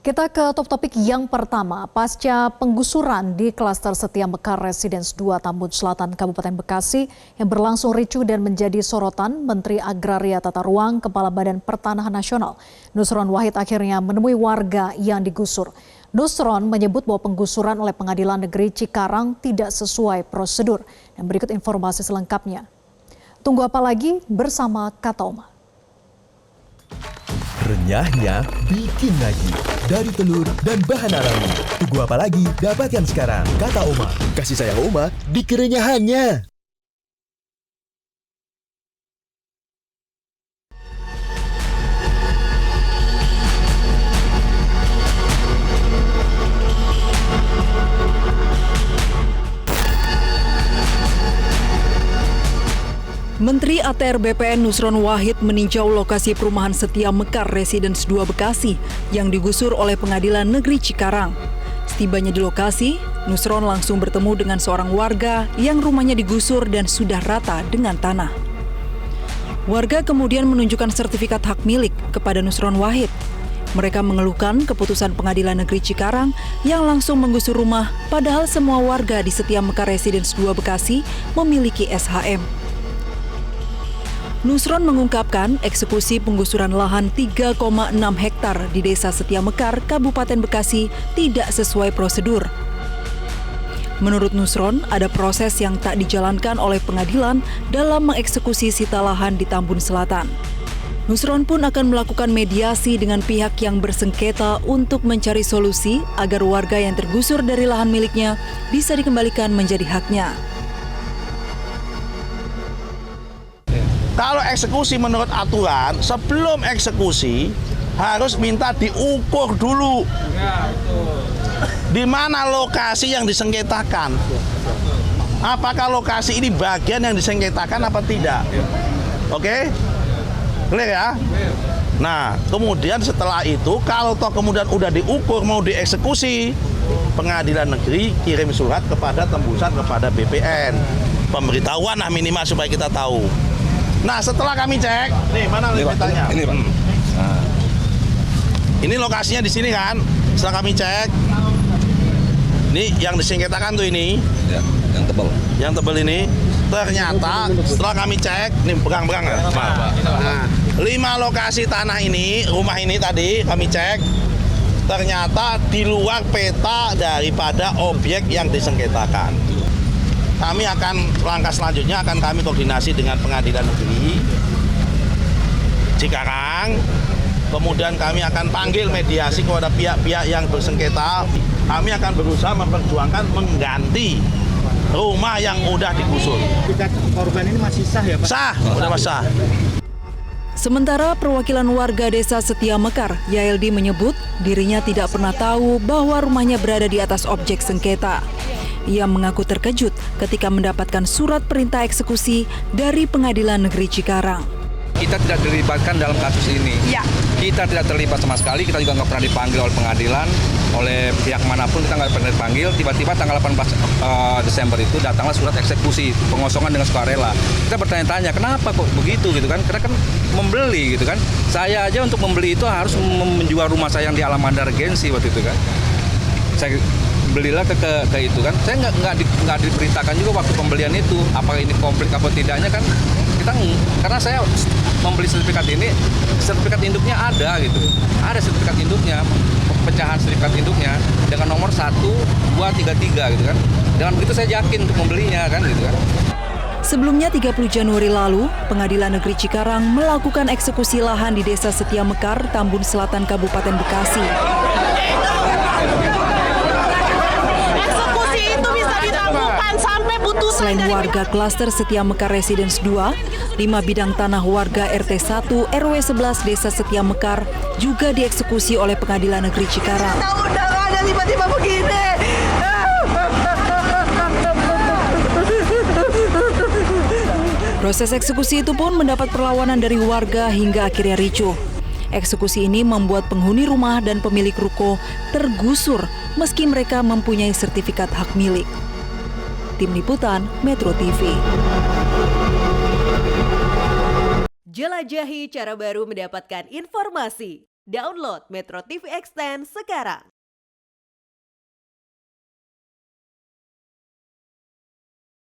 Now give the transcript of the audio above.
Kita ke topik yang pertama, pasca penggusuran di klaster Setia Mekar Residence 2 Tambun Selatan Kabupaten Bekasi yang berlangsung ricuh dan menjadi sorotan, Menteri Agraria Tata Ruang Kepala Badan Pertanahan Nasional Nusron Wahid akhirnya menemui warga yang digusur. Nusron menyebut bahwa penggusuran oleh Pengadilan Negeri Cikarang tidak sesuai prosedur. Dan berikut informasi selengkapnya. Tunggu apa lagi bersama Kata Oma. Renyahnya bikin lagi. Dari telur dan bahan alami. Tunggu apa lagi? Dapatkan sekarang. Kata Oma. Kasih sayang Oma di kerenyahannya. Menteri ATR BPN Nusron Wahid meninjau lokasi perumahan Setia Mekar Residence 2 Bekasi yang digusur oleh Pengadilan Negeri Cikarang. Setibanya di lokasi, Nusron langsung bertemu dengan seorang warga yang rumahnya digusur dan sudah rata dengan tanah. Warga kemudian menunjukkan sertifikat hak milik kepada Nusron Wahid. Mereka mengeluhkan keputusan Pengadilan Negeri Cikarang yang langsung menggusur rumah, padahal semua warga di Setia Mekar Residence 2 Bekasi memiliki SHM. Nusron mengungkapkan eksekusi penggusuran lahan 3,6 hektar di Desa Setia Mekar, Kabupaten Bekasi tidak sesuai prosedur. Menurut Nusron, ada proses yang tak dijalankan oleh pengadilan dalam mengeksekusi sita lahan di Tambun Selatan. Nusron pun akan melakukan mediasi dengan pihak yang bersengketa untuk mencari solusi agar warga yang tergusur dari lahan miliknya bisa dikembalikan menjadi haknya. Kalau eksekusi menurut aturan, sebelum eksekusi harus minta diukur dulu. Di mana lokasi yang disengketakan? Apakah lokasi ini bagian yang disengketakan apa tidak? Oke? Clear ya? Nah, kemudian setelah itu, kalau toh kemudian udah diukur mau dieksekusi, Pengadilan Negeri kirim surat kepada tembusan kepada BPN. Pemberitahuan lah minimal supaya kita tahu. Nah, setelah kami cek, nih mana liputannya? Ini, Pak. Nah, ini lokasinya di sini kan. Setelah kami cek, ini yang disengketakan tuh ini, ya, yang tebal. Yang tebal ini, ternyata setelah kami cek, ini berang-berang ya. Nah, 5 lokasi tanah ini, rumah ini tadi kami cek, ternyata di luar peta daripada objek yang disengketakan. Kami akan langkah selanjutnya akan kami koordinasi dengan Pengadilan Negeri Cikarang. Kemudian kami akan panggil mediasi kepada pihak-pihak yang bersengketa. Kami akan berusaha memperjuangkan mengganti rumah yang udah digusur. Korban ini masih sah ya Pak? Sah, udah sah. Sementara perwakilan warga Desa Setia Mekar, Yaeldi menyebut dirinya tidak pernah tahu bahwa rumahnya berada di atas objek sengketa. Ia mengaku terkejut ketika mendapatkan surat perintah eksekusi dari Pengadilan Negeri Cikarang. Kita tidak dilibatkan dalam kasus ini. Ya. Kita tidak terlibat sama sekali, kita juga nggak pernah dipanggil oleh pengadilan, oleh pihak manapun kita nggak pernah dipanggil. Tiba-tiba tanggal 18 Desember itu datanglah surat eksekusi, pengosongan dengan sukarela. Kita bertanya-tanya, kenapa kok begitu gitu kan? Karena kan membeli gitu kan. Saya aja untuk membeli itu harus menjual rumah saya yang di Alamanda Regency waktu itu kan. Saya belilah ke itu kan, saya nggak diberitakan juga waktu pembelian itu apakah ini konflik apa tidaknya kan, kita karena saya membeli sertifikat ini, sertifikat induknya ada gitu, ada sertifikat induknya, pecahan sertifikat induknya dengan nomor 1, 2, 3, 3 gitu kan, dengan begitu saya yakin untuk membelinya kan gitu kan. Sebelumnya 30 Januari lalu, Pengadilan Negeri Cikarang melakukan eksekusi lahan di Desa Setia Mekar, Tambun Selatan, Kabupaten Bekasi. Selain warga klaster Setia Mekar Residence 2, 5 bidang tanah warga RT 1 RW 11 Desa Setia Mekar juga dieksekusi oleh Pengadilan Negeri Cikarang. Ada tiba-tiba begini. Proses eksekusi itu pun mendapat perlawanan dari warga hingga akhirnya ricuh. Eksekusi ini membuat penghuni rumah dan pemilik ruko tergusur meski mereka mempunyai sertifikat hak milik. Tim Liputan Metro TV. Jelajahi cara baru mendapatkan informasi. Download Metro TV Extend sekarang.